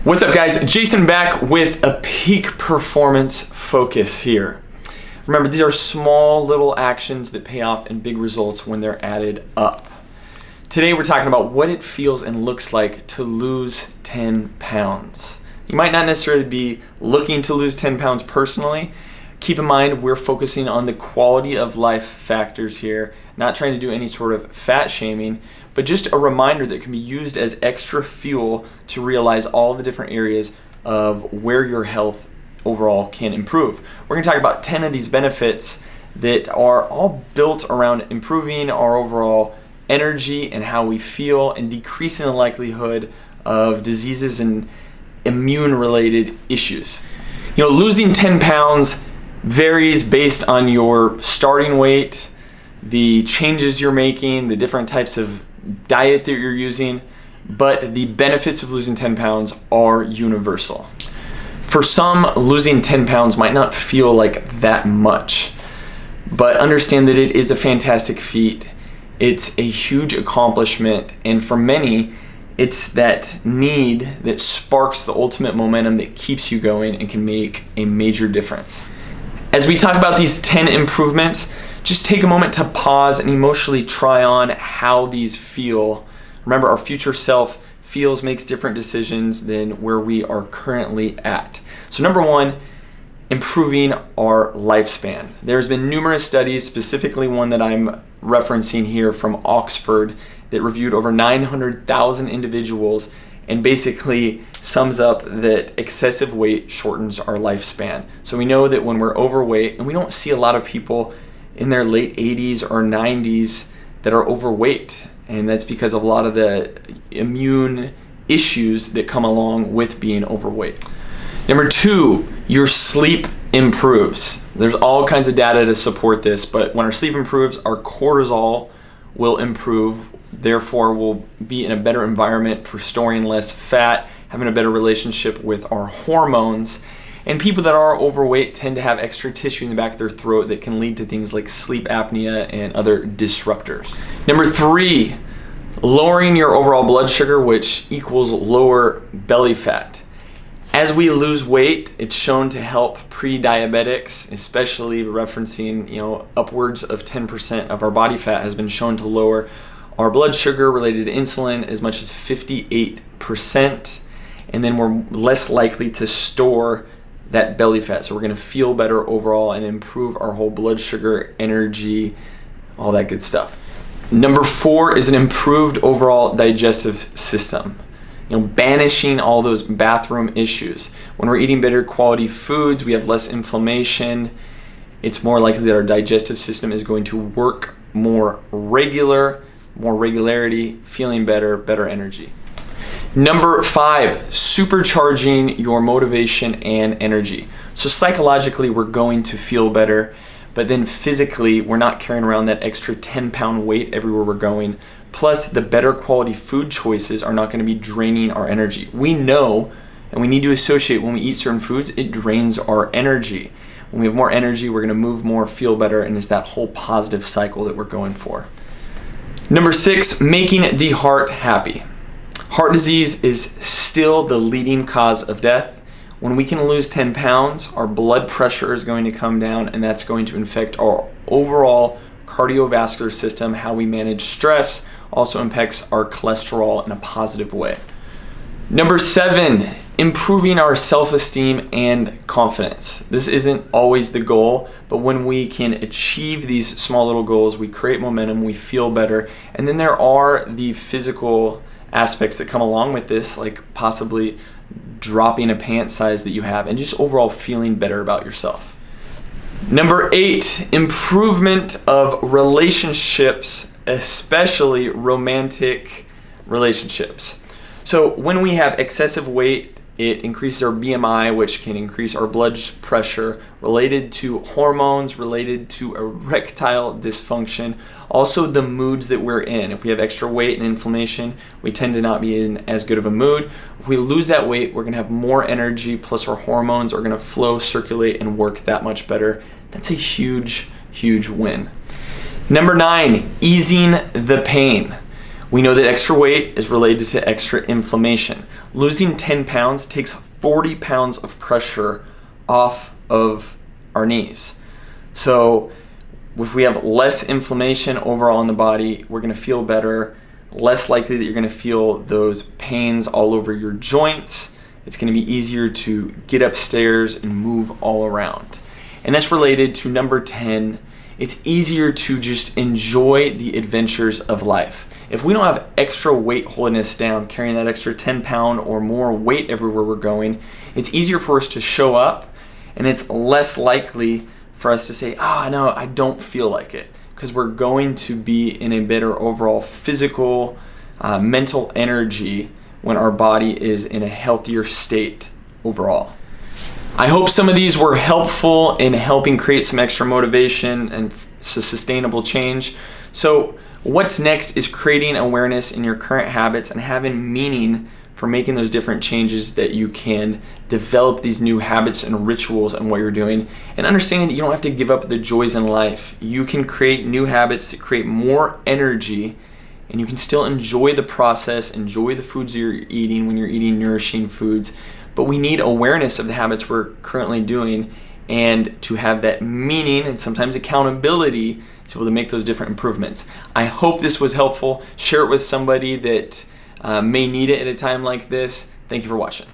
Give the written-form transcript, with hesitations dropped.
What's up, guys? Jason back with a peak performance focus here. Remember, these are small little actions that pay off in big results when they're added up. Today we're talking about what it feels and looks like to lose 10 pounds. You might not necessarily be looking to lose 10 pounds personally. Keep in mind, we're focusing on the quality of life factors here, not trying to do any sort of fat shaming, but just a reminder that can be used as extra fuel to realize all the different areas of where your health overall can improve. We're gonna talk about 10 of these benefits that are all built around improving our overall energy and how we feel and decreasing the likelihood of diseases and immune-related issues. Losing 10 pounds varies based on your starting weight, the changes you're making, the different types of diet that you're using, but the benefits of losing 10 pounds are universal. For some, losing 10 pounds might not feel like that much, but understand that it is a fantastic feat. It's a huge accomplishment, and for many, it's that need that sparks the ultimate momentum that keeps you going and can make a major difference. As we talk about these 10 improvements, just take a moment to pause and emotionally try on how these feel. Remember, our future self feels, makes different decisions than where we are currently at. So number one, improving our lifespan. There's been numerous studies, specifically one that I'm referencing here from Oxford, that reviewed over 900,000 individuals and basically sums up that excessive weight shortens our lifespan. So we know that when we're overweight, and we don't see a lot of people in their late 80s or 90s that are overweight, and that's because of a lot of the immune issues that come along with being overweight. Number two, your sleep improves. There's all kinds of data to support this, but when our sleep improves, our cortisol will improve. Therefore, we'll be in a better environment for storing less fat, having a better relationship with our hormones. And people that are overweight tend to have extra tissue in the back of their throat that can lead to things like sleep apnea and other disruptors. Number three, lowering your overall blood sugar, which equals lower belly fat. As we lose weight, it's shown to help pre-diabetics, especially referencing, upwards of 10% of our body fat has been shown to lower our blood sugar related to insulin as much as 58%. And then we're less likely to store that belly fat. So we're gonna feel better overall and improve our whole blood sugar, energy, all that good stuff. Number four is an improved overall digestive system. Banishing all those bathroom issues. When we're eating better quality foods, we have less inflammation. It's more likely that our digestive system is going to work more regularity, feeling better, better energy. Number five, supercharging your motivation and energy. So psychologically, we're going to feel better, but then physically, we're not carrying around that extra 10-pound weight everywhere we're going. Plus, the better quality food choices are not going to be draining our energy. We know, and we need to associate when we eat certain foods, it drains our energy. When we have more energy, we're going to move more, feel better, and it's that whole positive cycle that we're going for. Number six, making the heart happy. Heart disease is still the leading cause of death. When we can lose 10 pounds, our blood pressure is going to come down, and that's going to affect our overall cardiovascular system. How we manage stress also impacts our cholesterol in a positive way. Number seven, improving our self-esteem and confidence. This isn't always the goal, but when we can achieve these small little goals, we create momentum, we feel better, and then there are the physical aspects that come along with this, like possibly dropping a pant size that you have and just overall feeling better about yourself. Number eight, improvement of relationships, especially romantic relationships. So when we have excessive weight, it increases our BMI, which can increase our blood pressure related to hormones, related to erectile dysfunction, also the moods that we're in. If we have extra weight and inflammation, we tend to not be in as good of a mood. If we lose that weight, we're gonna have more energy, plus our hormones are gonna flow, circulate, and work that much better. That's a huge, huge win. Number nine, easing the pain. We know that extra weight is related to extra inflammation. Losing 10 pounds takes 40 pounds of pressure off of our knees. So if we have less inflammation overall in the body, we're gonna feel better, less likely that you're gonna feel those pains all over your joints. It's gonna be easier to get upstairs and move all around. And that's related to number 10. It's easier to just enjoy the adventures of life. If we don't have extra weight holding us down, carrying that extra 10-pound or more weight everywhere we're going, it's easier for us to show up, and it's less likely for us to say, no, I don't feel like it, because we're going to be in a better overall physical, mental energy when our body is in a healthier state overall. I hope some of these were helpful in helping create some extra motivation and sustainable change. So what's next is creating awareness in your current habits and having meaning for making those different changes, that you can develop these new habits and rituals and what you're doing, and understanding that you don't have to give up the joys in life. You can create new habits to create more energy, and you can still enjoy the process, enjoy the foods you're eating when you're eating nourishing foods. But we need awareness of the habits we're currently doing, and to have that meaning and sometimes accountability to be able to make those different improvements. I hope this was helpful. Share it with somebody that may need it at a time like this. Thank you for watching.